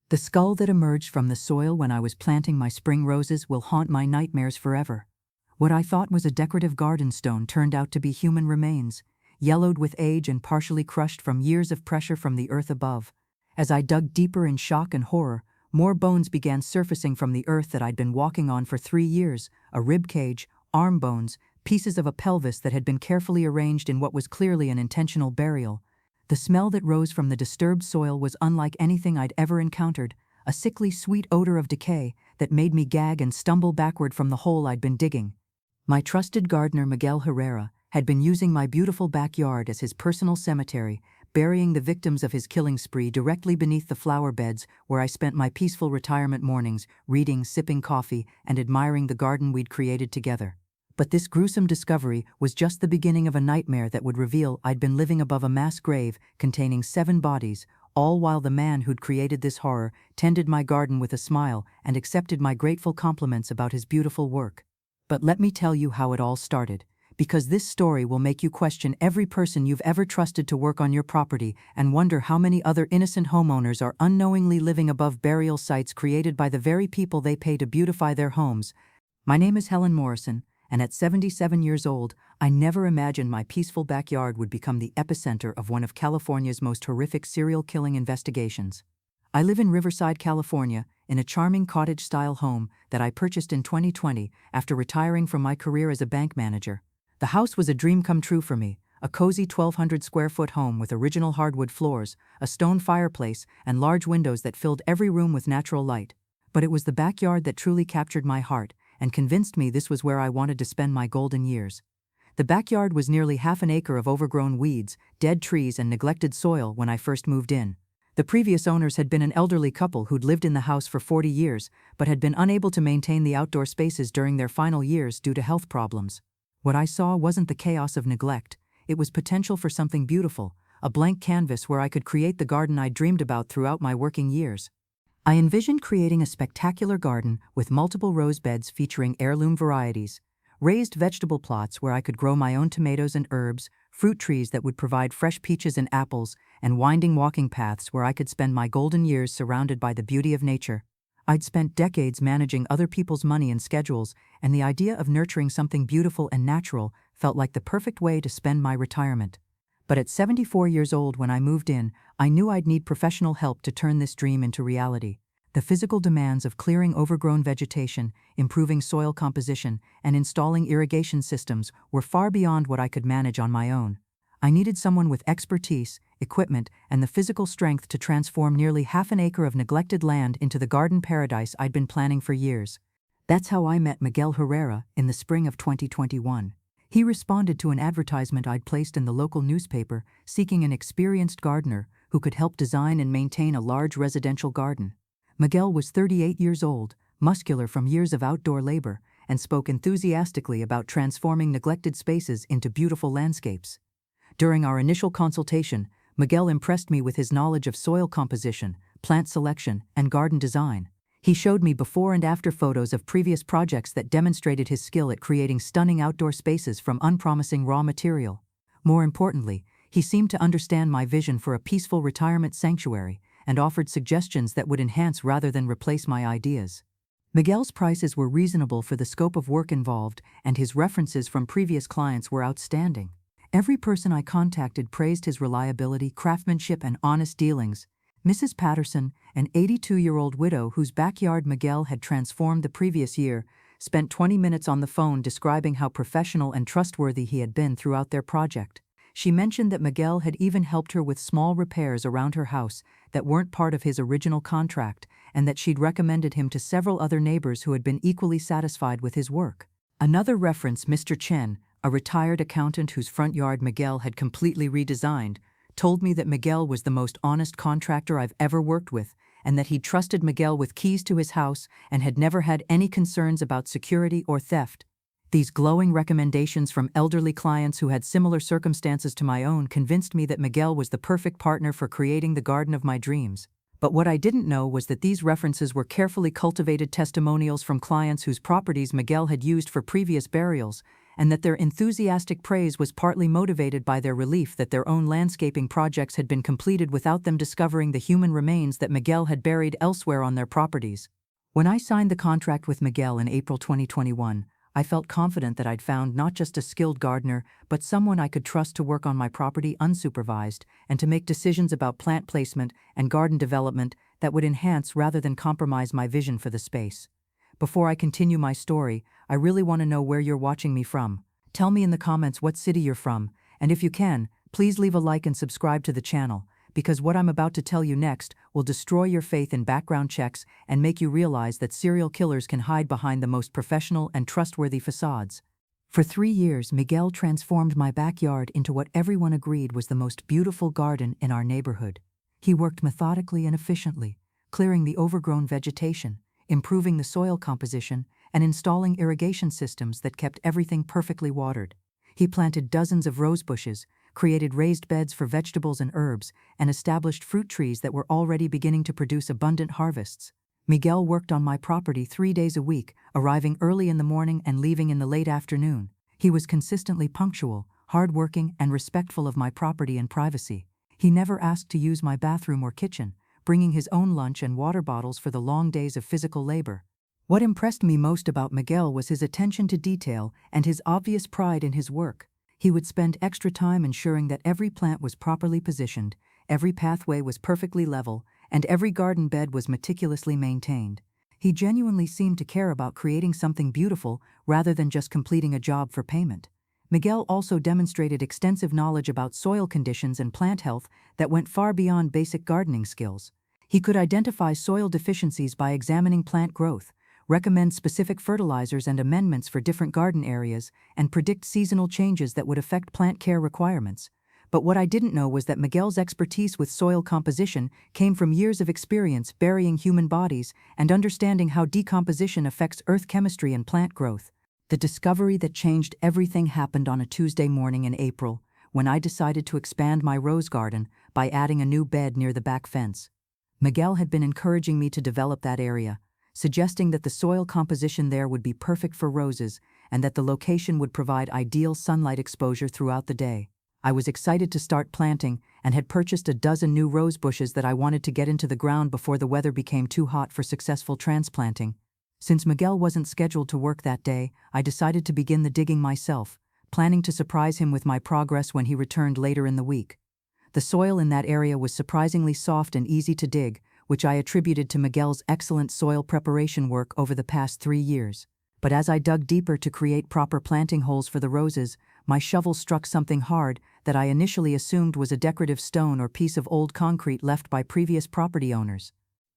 The skull that emerged from the soil when I was planting my spring roses will haunt my nightmares forever. What I thought was a decorative garden stone turned out to be human remains, yellowed with age and partially crushed from years of pressure from the earth above. As I dug deeper in shock and horror, more bones began surfacing from the earth that I'd been walking on for 3 years, a rib cage, arm bones, pieces of a pelvis that had been carefully arranged in what was clearly an intentional burial. The smell that rose from the disturbed soil was unlike anything I'd ever encountered, a sickly sweet odor of decay that made me gag and stumble backward from the hole I'd been digging. My trusted gardener Miguel Herrera had been using my beautiful backyard as his personal cemetery, burying the victims of his killing spree directly beneath the flower beds where I spent my peaceful retirement mornings, reading, sipping coffee, and admiring the garden we'd created together. But this gruesome discovery was just the beginning of a nightmare that would reveal I'd been living above a mass grave containing 7 bodies, all while the man who'd created this horror tended my garden with a smile and accepted my grateful compliments about his beautiful work. But let me tell you how it all started, because this story will make you question every person you've ever trusted to work on your property and wonder how many other innocent homeowners are unknowingly living above burial sites created by the very people they pay to beautify their homes. My name is Helen Morrison, and at 77 years old, I never imagined my peaceful backyard would become the epicenter of one of California's most horrific serial killing investigations. I live in Riverside, California, in a charming cottage-style home that I purchased in 2020 after retiring from my career as a bank manager. The house was a dream come true for me, a cozy 1,200-square-foot home with original hardwood floors, a stone fireplace, and large windows that filled every room with natural light. But it was the backyard that truly captured my heart and convinced me this was where I wanted to spend my golden years. The backyard was nearly half an acre of overgrown weeds, dead trees, and neglected soil when I first moved in. The previous owners had been an elderly couple who'd lived in the house for 40 years, but had been unable to maintain the outdoor spaces during their final years due to health problems. What I saw wasn't the chaos of neglect, it was potential for something beautiful, a blank canvas where I could create the garden I dreamed about throughout my working years. I envisioned creating a spectacular garden with multiple rose beds featuring heirloom varieties, raised vegetable plots where I could grow my own tomatoes and herbs, fruit trees that would provide fresh peaches and apples, and winding walking paths where I could spend my golden years surrounded by the beauty of nature. I'd spent decades managing other people's money and schedules, and the idea of nurturing something beautiful and natural felt like the perfect way to spend my retirement. But at 74 years old when I moved in, I knew I'd need professional help to turn this dream into reality. The physical demands of clearing overgrown vegetation, improving soil composition, and installing irrigation systems were far beyond what I could manage on my own. I needed someone with expertise, equipment, and the physical strength to transform nearly half an acre of neglected land into the garden paradise I'd been planning for years. That's how I met Miguel Herrera in the spring of 2021. He responded to an advertisement I'd placed in the local newspaper seeking an experienced gardener who could help design and maintain a large residential garden. Miguel was 38 years old, muscular from years of outdoor labor, and spoke enthusiastically about transforming neglected spaces into beautiful landscapes. During our initial consultation, Miguel impressed me with his knowledge of soil composition, plant selection, and garden design. He showed me before and after photos of previous projects that demonstrated his skill at creating stunning outdoor spaces from unpromising raw material. More importantly, he seemed to understand my vision for a peaceful retirement sanctuary and offered suggestions that would enhance rather than replace my ideas. Miguel's prices were reasonable for the scope of work involved, and his references from previous clients were outstanding. Every person I contacted praised his reliability, craftsmanship, and honest dealings. Mrs. Patterson, an 82-year-old widow whose backyard Miguel had transformed the previous year, spent 20 minutes on the phone describing how professional and trustworthy he had been throughout their project. She mentioned that Miguel had even helped her with small repairs around her house that weren't part of his original contract, and that she'd recommended him to several other neighbors who had been equally satisfied with his work. Another reference, Mr. Chen, a retired accountant whose front yard Miguel had completely redesigned, told me that Miguel was the most honest contractor I've ever worked with, and that he'd trusted Miguel with keys to his house and had never had any concerns about security or theft. These glowing recommendations from elderly clients who had similar circumstances to my own convinced me that Miguel was the perfect partner for creating the garden of my dreams. But what I didn't know was that these references were carefully cultivated testimonials from clients whose properties Miguel had used for previous burials, and that their enthusiastic praise was partly motivated by their relief that their own landscaping projects had been completed without them discovering the human remains that Miguel had buried elsewhere on their properties. When I signed the contract with Miguel in April 2021, I felt confident that I'd found not just a skilled gardener, but someone I could trust to work on my property unsupervised and to make decisions about plant placement and garden development that would enhance rather than compromise my vision for the space. Before I continue my story, I really want to know where you're watching me from. Tell me in the comments what city you're from, and if you can, please leave a like and subscribe to the channel, because what I'm about to tell you next will destroy your faith in background checks and make you realize that serial killers can hide behind the most professional and trustworthy facades. For 3 years, Miguel transformed my backyard into what everyone agreed was the most beautiful garden in our neighborhood. He worked methodically and efficiently, clearing the overgrown vegetation, improving the soil composition, and installing irrigation systems that kept everything perfectly watered. He planted dozens of rose bushes, created raised beds for vegetables and herbs, and established fruit trees that were already beginning to produce abundant harvests. Miguel worked on my property 3 days a week, arriving early in the morning and leaving in the late afternoon. He was consistently punctual, hardworking, and respectful of my property and privacy. He never asked to use my bathroom or kitchen, bringing his own lunch and water bottles for the long days of physical labor. What impressed me most about Miguel was his attention to detail and his obvious pride in his work. He would spend extra time ensuring that every plant was properly positioned, every pathway was perfectly level, and every garden bed was meticulously maintained. He genuinely seemed to care about creating something beautiful rather than just completing a job for payment. Miguel also demonstrated extensive knowledge about soil conditions and plant health that went far beyond basic gardening skills. He could identify soil deficiencies by examining plant growth, recommend specific fertilizers and amendments for different garden areas, and predict seasonal changes that would affect plant care requirements. But what I didn't know was that Miguel's expertise with soil composition came from years of experience burying human bodies and understanding how decomposition affects earth chemistry and plant growth. The discovery that changed everything happened on a Tuesday morning in April, when I decided to expand my rose garden by adding a new bed near the back fence. Miguel had been encouraging me to develop that area, suggesting that the soil composition there would be perfect for roses and that the location would provide ideal sunlight exposure throughout the day. I was excited to start planting and had purchased a dozen new rose bushes that I wanted to get into the ground before the weather became too hot for successful transplanting. Since Miguel wasn't scheduled to work that day, I decided to begin the digging myself, planning to surprise him with my progress when he returned later in the week. The soil in that area was surprisingly soft and easy to dig, which I attributed to Miguel's excellent soil preparation work over the past 3 years. But as I dug deeper to create proper planting holes for the roses, my shovel struck something hard that I initially assumed was a decorative stone or piece of old concrete left by previous property owners.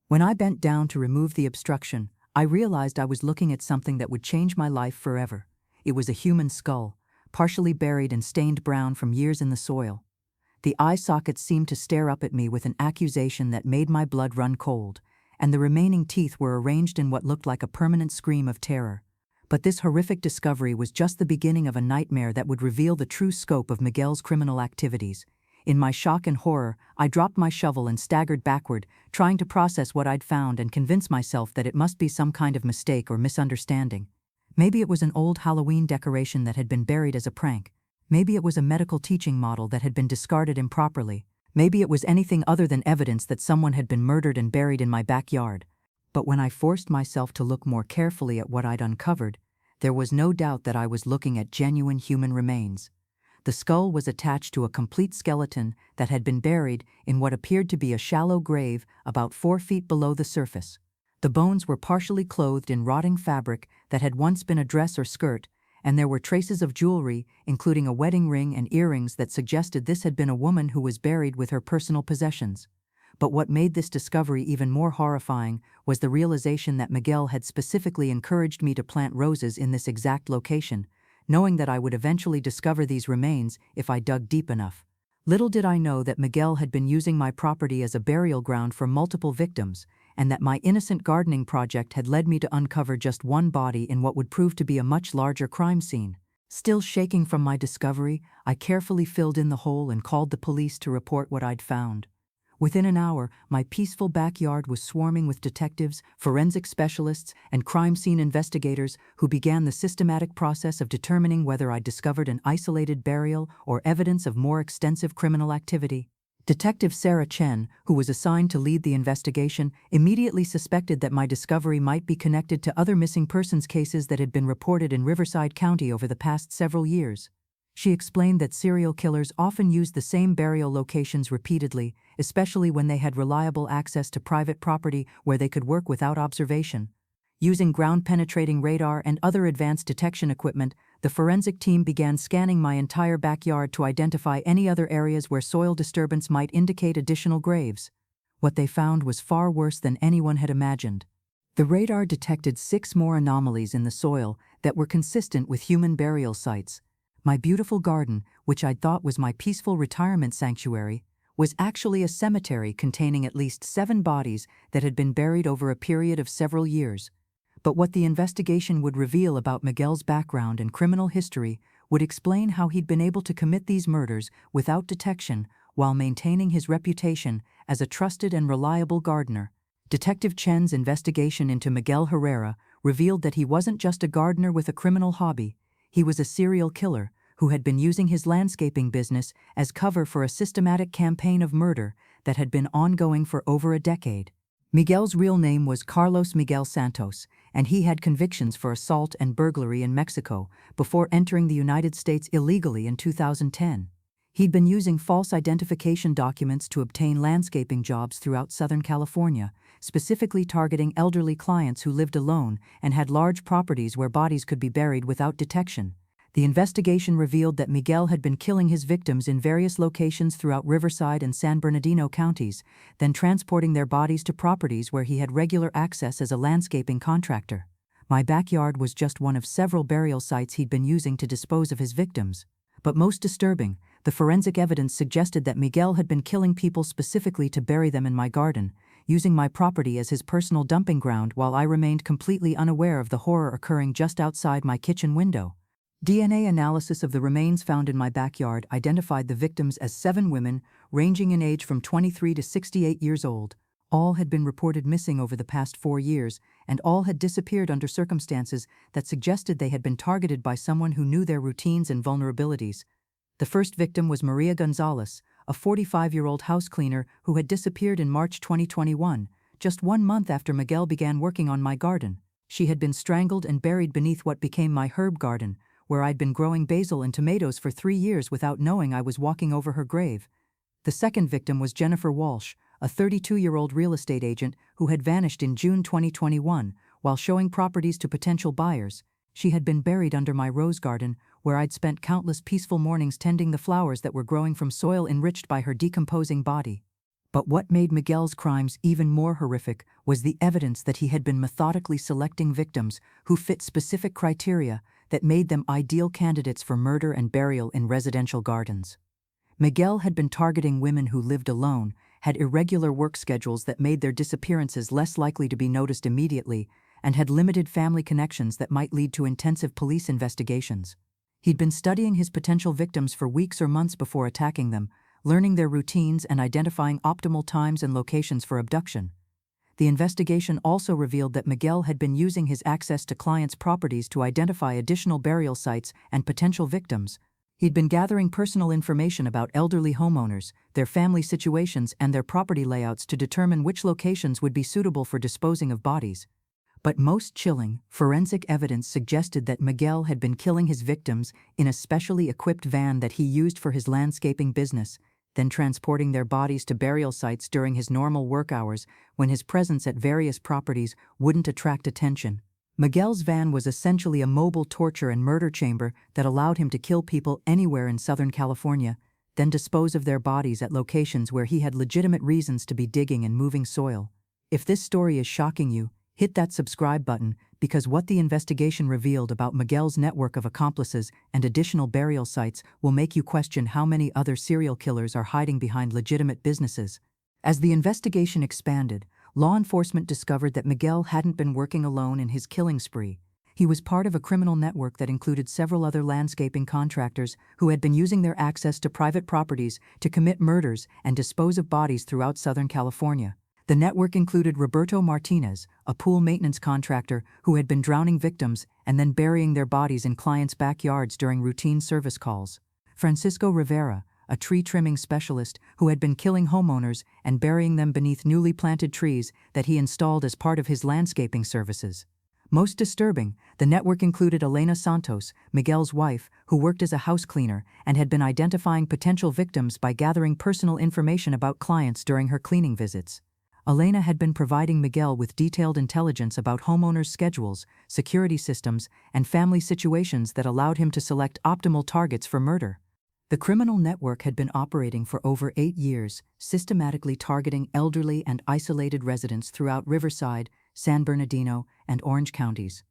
When I bent down to remove the obstruction, I realized I was looking at something that would change my life forever. It was a human skull, partially buried and stained brown from years in the soil. The eye sockets seemed to stare up at me with an accusation that made my blood run cold, and the remaining teeth were arranged in what looked like a permanent scream of terror. But this horrific discovery was just the beginning of a nightmare that would reveal the true scope of Miguel's criminal activities. In my shock and horror, I dropped my shovel and staggered backward, trying to process what I'd found and convince myself that it must be some kind of mistake or misunderstanding. Maybe it was an old Halloween decoration that had been buried as a prank. Maybe it was a medical teaching model that had been discarded improperly. Maybe it was anything other than evidence that someone had been murdered and buried in my backyard. But when I forced myself to look more carefully at what I'd uncovered, there was no doubt that I was looking at genuine human remains. The skull was attached to a complete skeleton that had been buried in what appeared to be a shallow grave about 4 feet below the surface. The bones were partially clothed in rotting fabric that had once been a dress or skirt, and there were traces of jewelry, including a wedding ring and earrings that suggested this had been a woman who was buried with her personal possessions. But what made this discovery even more horrifying was the realization that Miguel had specifically encouraged me to plant roses in this exact location, knowing that I would eventually discover these remains if I dug deep enough. Little did I know that Miguel had been using my property as a burial ground for multiple victims, and that my innocent gardening project had led me to uncover just one body in what would prove to be a much larger crime scene. Still shaking from my discovery, I carefully filled in the hole and called the police to report what I'd found. Within an hour, my peaceful backyard was swarming with detectives, forensic specialists, and crime scene investigators who began the systematic process of determining whether I'd discovered an isolated burial or evidence of more extensive criminal activity. Detective Sarah Chen, who was assigned to lead the investigation, immediately suspected that my discovery might be connected to other missing persons cases that had been reported in Riverside County over the past several years. She explained that serial killers often used the same burial locations repeatedly, especially when they had reliable access to private property where they could work without observation. Using ground-penetrating radar and other advanced detection equipment, the forensic team began scanning my entire backyard to identify any other areas where soil disturbance might indicate additional graves. What they found was far worse than anyone had imagined. The radar detected 6 more anomalies in the soil that were consistent with human burial sites. My beautiful garden, which I'd thought was my peaceful retirement sanctuary, was actually a cemetery containing at least 7 bodies that had been buried over a period of several years. But what the investigation would reveal about Miguel's background and criminal history would explain how he'd been able to commit these murders without detection while maintaining his reputation as a trusted and reliable gardener. Detective Chen's investigation into Miguel Herrera revealed that he wasn't just a gardener with a criminal hobby. He was a serial killer who had been using his landscaping business as cover for a systematic campaign of murder that had been ongoing for over a decade. Miguel's real name was Carlos Miguel Santos, and he had convictions for assault and burglary in Mexico before entering the United States illegally in 2010. He'd been using false identification documents to obtain landscaping jobs throughout Southern California, specifically targeting elderly clients who lived alone and had large properties where bodies could be buried without detection. The investigation revealed that Miguel had been killing his victims in various locations throughout Riverside and San Bernardino counties, then transporting their bodies to properties where he had regular access as a landscaping contractor. My backyard was just one of several burial sites he'd been using to dispose of his victims. But most disturbing, the forensic evidence suggested that Miguel had been killing people specifically to bury them in my garden, using my property as his personal dumping ground while I remained completely unaware of the horror occurring just outside my kitchen window. DNA analysis of the remains found in my backyard identified the victims as 7 women, ranging in age from 23 to 68 years old. All had been reported missing over the past 4 years, and all had disappeared under circumstances that suggested they had been targeted by someone who knew their routines and vulnerabilities. The first victim was Maria Gonzalez, a 45-year-old house cleaner who had disappeared in March 2021, just 1 month after Miguel began working on my garden. She had been strangled and buried beneath what became my herb garden, where I'd been growing basil and tomatoes for 3 years without knowing I was walking over her grave. The second victim was Jennifer Walsh, a 32-year-old real estate agent who had vanished in June 2021 while showing properties to potential buyers. She had been buried under my rose garden, where I'd spent countless peaceful mornings tending the flowers that were growing from soil enriched by her decomposing body. But what made Miguel's crimes even more horrific was the evidence that he had been methodically selecting victims who fit specific criteria that made them ideal candidates for murder and burial in residential gardens. Miguel had been targeting women who lived alone, had irregular work schedules that made their disappearances less likely to be noticed immediately, and had limited family connections that might lead to intensive police investigations. He'd been studying his potential victims for weeks or months before attacking them, learning their routines and identifying optimal times and locations for abduction. The investigation also revealed that Miguel had been using his access to clients' properties to identify additional burial sites and potential victims. He'd been gathering personal information about elderly homeowners, their family situations, and their property layouts to determine which locations would be suitable for disposing of bodies. But most chilling, forensic evidence suggested that Miguel had been killing his victims in a specially equipped van that he used for his landscaping business, then transporting their bodies to burial sites during his normal work hours when his presence at various properties wouldn't attract attention. Miguel's van was essentially a mobile torture and murder chamber that allowed him to kill people anywhere in Southern California, then dispose of their bodies at locations where he had legitimate reasons to be digging and moving soil. If this story is shocking you, hit that subscribe button, because what the investigation revealed about Miguel's network of accomplices and additional burial sites will make you question how many other serial killers are hiding behind legitimate businesses. As the investigation expanded, law enforcement discovered that Miguel hadn't been working alone in his killing spree. He was part of a criminal network that included several other landscaping contractors who had been using their access to private properties to commit murders and dispose of bodies throughout Southern California. The network included Roberto Martinez, a pool maintenance contractor who had been drowning victims and then burying their bodies in clients' backyards during routine service calls. Francisco Rivera, a tree trimming specialist who had been killing homeowners and burying them beneath newly planted trees that he installed as part of his landscaping services. Most disturbing, the network included Elena Santos, Miguel's wife, who worked as a house cleaner and had been identifying potential victims by gathering personal information about clients during her cleaning visits. Elena had been providing Miguel with detailed intelligence about homeowners' schedules, security systems, and family situations that allowed him to select optimal targets for murder. The criminal network had been operating for over 8 years, systematically targeting elderly and isolated residents throughout Riverside, San Bernardino, and Orange counties.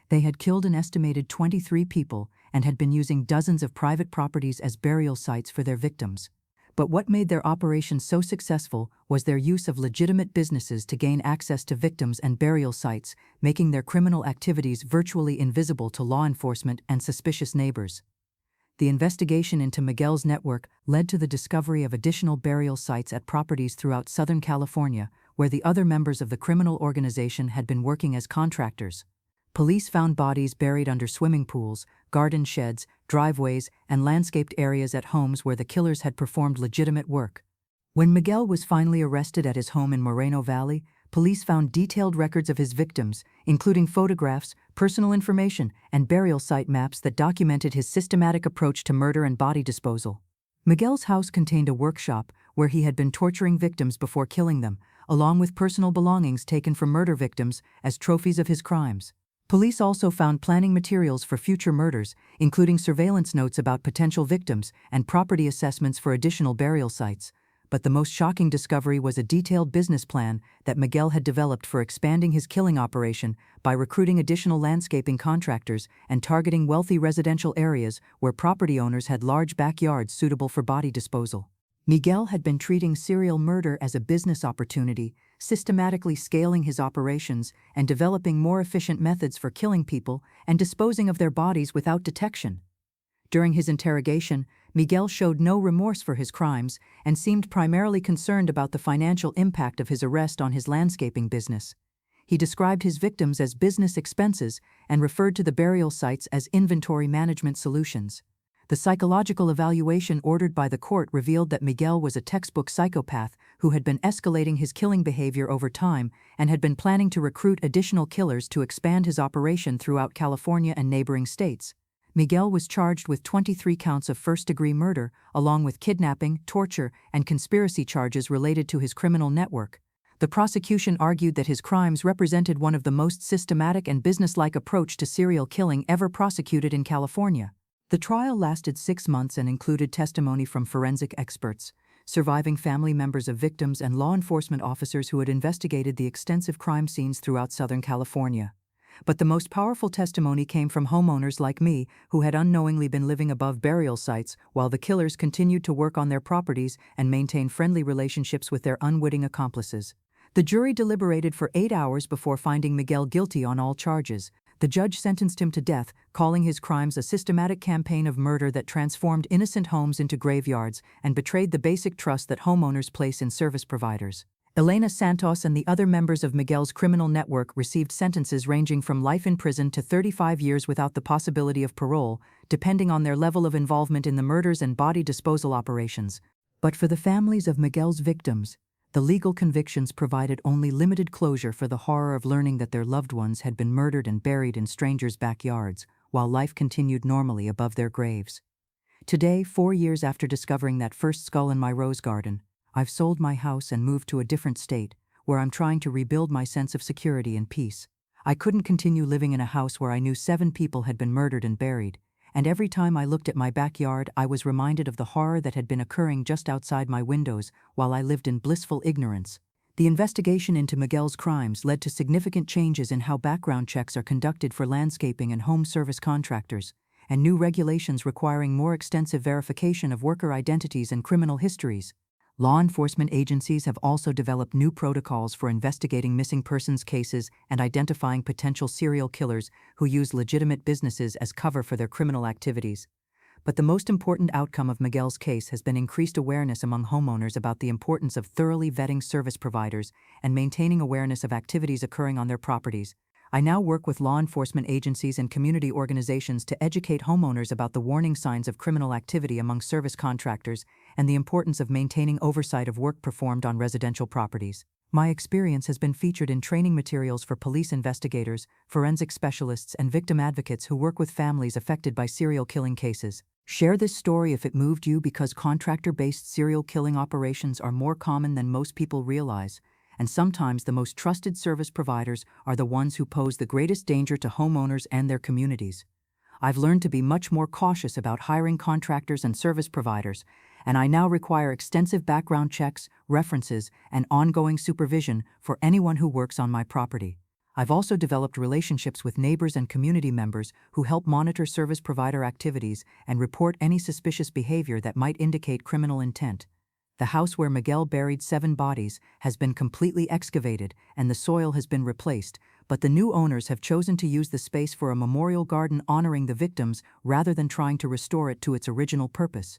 They had killed an estimated 23 people and had been using dozens of private properties as burial sites for their victims. But what made their operation so successful was their use of legitimate businesses to gain access to victims and burial sites, making their criminal activities virtually invisible to law enforcement and suspicious neighbors. The investigation into Miguel's network led to the discovery of additional burial sites at properties throughout Southern California, where the other members of the criminal organization had been working as contractors. Police found bodies buried under swimming pools, garden sheds, driveways, and landscaped areas at homes where the killers had performed legitimate work. When Miguel was finally arrested at his home in Moreno Valley, police found detailed records of his victims, including photographs, personal information, and burial site maps that documented his systematic approach to murder and body disposal. Miguel's house contained a workshop where he had been torturing victims before killing them, along with personal belongings taken from murder victims as trophies of his crimes. Police also found planning materials for future murders, including surveillance notes about potential victims and property assessments for additional burial sites. But the most shocking discovery was a detailed business plan that Miguel had developed for expanding his killing operation by recruiting additional landscaping contractors and targeting wealthy residential areas where property owners had large backyards suitable for body disposal. Miguel had been treating serial murder as a business opportunity, systematically scaling his operations and developing more efficient methods for killing people and disposing of their bodies without detection. During his interrogation, Miguel showed no remorse for his crimes and seemed primarily concerned about the financial impact of his arrest on his landscaping business. He described his victims as business expenses and referred to the burial sites as inventory management solutions. The psychological evaluation ordered by the court revealed that Miguel was a textbook psychopath who had been escalating his killing behavior over time and had been planning to recruit additional killers to expand his operation throughout California and neighboring states. Miguel was charged with 23 counts of first-degree murder, along with kidnapping, torture, and conspiracy charges related to his criminal network. The prosecution argued that his crimes represented one of the most systematic and business-like approach to serial killing ever prosecuted in California. The trial lasted 6 months and included testimony from forensic experts, surviving family members of victims, and law enforcement officers who had investigated the extensive crime scenes throughout Southern California. But the most powerful testimony came from homeowners like me who had unknowingly been living above burial sites while the killers continued to work on their properties and maintain friendly relationships with their unwitting accomplices. The jury deliberated for 8 hours before finding Miguel guilty on all charges. The judge sentenced him to death, calling his crimes a systematic campaign of murder that transformed innocent homes into graveyards and betrayed the basic trust that homeowners place in service providers. Elena Santos and the other members of Miguel's criminal network received sentences ranging from life in prison to 35 years without the possibility of parole, depending on their level of involvement in the murders and body disposal operations. But for the families of Miguel's victims, the legal convictions provided only limited closure for the horror of learning that their loved ones had been murdered and buried in strangers' backyards, while life continued normally above their graves. Today, 4 years after discovering that first skull in my rose garden, I've sold my house and moved to a different state, where I'm trying to rebuild my sense of security and peace. I couldn't continue living in a house where I knew 7 people had been murdered and buried, and every time I looked at my backyard I was reminded of the horror that had been occurring just outside my windows while I lived in blissful ignorance. The investigation into Miguel's crimes led to significant changes in how background checks are conducted for landscaping and home service contractors, and new regulations requiring more extensive verification of worker identities and criminal histories. Law enforcement agencies have also developed new protocols for investigating missing persons cases and identifying potential serial killers who use legitimate businesses as cover for their criminal activities. But the most important outcome of Miguel's case has been increased awareness among homeowners about the importance of thoroughly vetting service providers and maintaining awareness of activities occurring on their properties. I now work with law enforcement agencies and community organizations to educate homeowners about the warning signs of criminal activity among service contractors and the importance of maintaining oversight of work performed on residential properties. My experience has been featured in training materials for police investigators, forensic specialists, and victim advocates who work with families affected by serial killing cases. Share this story if it moved you, because contractor-based serial killing operations are more common than most people realize, and sometimes the most trusted service providers are the ones who pose the greatest danger to homeowners and their communities. I've learned to be much more cautious about hiring contractors and service providers, and I now require extensive background checks, references, and ongoing supervision for anyone who works on my property. I've also developed relationships with neighbors and community members who help monitor service provider activities and report any suspicious behavior that might indicate criminal intent. The house where Miguel buried 7 bodies has been completely excavated and the soil has been replaced, but the new owners have chosen to use the space for a memorial garden honoring the victims rather than trying to restore it to its original purpose.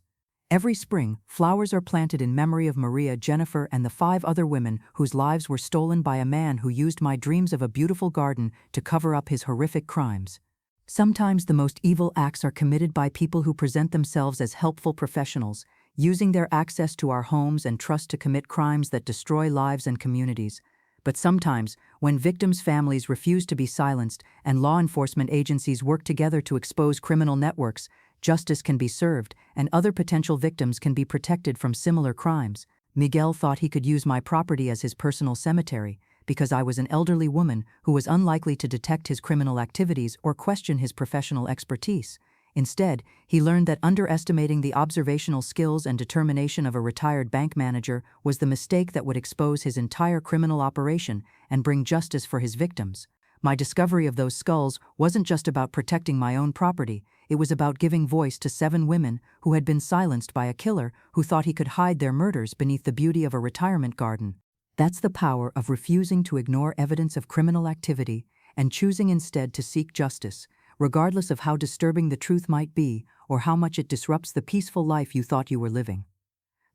Every spring, flowers are planted in memory of Maria, Jennifer, and the 5 other women whose lives were stolen by a man who used my dreams of a beautiful garden to cover up his horrific crimes. Sometimes the most evil acts are committed by people who present themselves as helpful professionals, using their access to our homes and trust to commit crimes that destroy lives and communities. But sometimes, when victims' families refuse to be silenced and law enforcement agencies work together to expose criminal networks, justice can be served and other potential victims can be protected from similar crimes. Miguel thought he could use my property as his personal cemetery because I was an elderly woman who was unlikely to detect his criminal activities or question his professional expertise. Instead, he learned that underestimating the observational skills and determination of a retired bank manager was the mistake that would expose his entire criminal operation and bring justice for his victims. My discovery of those skulls wasn't just about protecting my own property, it was about giving voice to 7 women who had been silenced by a killer who thought he could hide their murders beneath the beauty of a retirement garden. That's the power of refusing to ignore evidence of criminal activity and choosing instead to seek justice, regardless of how disturbing the truth might be or how much it disrupts the peaceful life you thought you were living.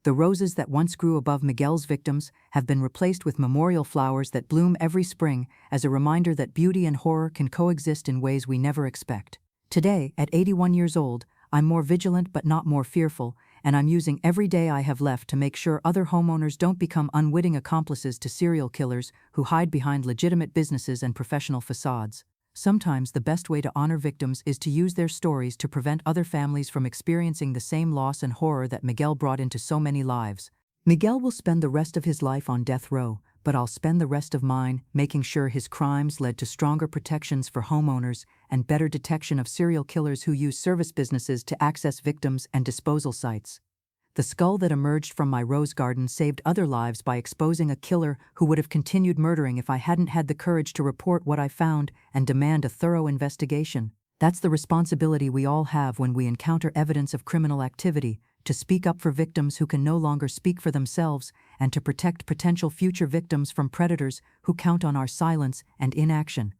The roses that once grew above Miguel's victims have been replaced with memorial flowers that bloom every spring as a reminder that beauty and horror can coexist in ways we never expect. Today, at 81 years old, I'm more vigilant but not more fearful, and I'm using every day I have left to make sure other homeowners don't become unwitting accomplices to serial killers who hide behind legitimate businesses and professional facades. Sometimes the best way to honor victims is to use their stories to prevent other families from experiencing the same loss and horror that Miguel brought into so many lives. Miguel will spend the rest of his life on death row, but I'll spend the rest of mine making sure his crimes led to stronger protections for homeowners and better detection of serial killers who use service businesses to access victims and disposal sites. The skull that emerged from my rose garden saved other lives by exposing a killer who would have continued murdering if I hadn't had the courage to report what I found and demand a thorough investigation. That's the responsibility we all have when we encounter evidence of criminal activity, to speak up for victims who can no longer speak for themselves and to protect potential future victims from predators who count on our silence and inaction.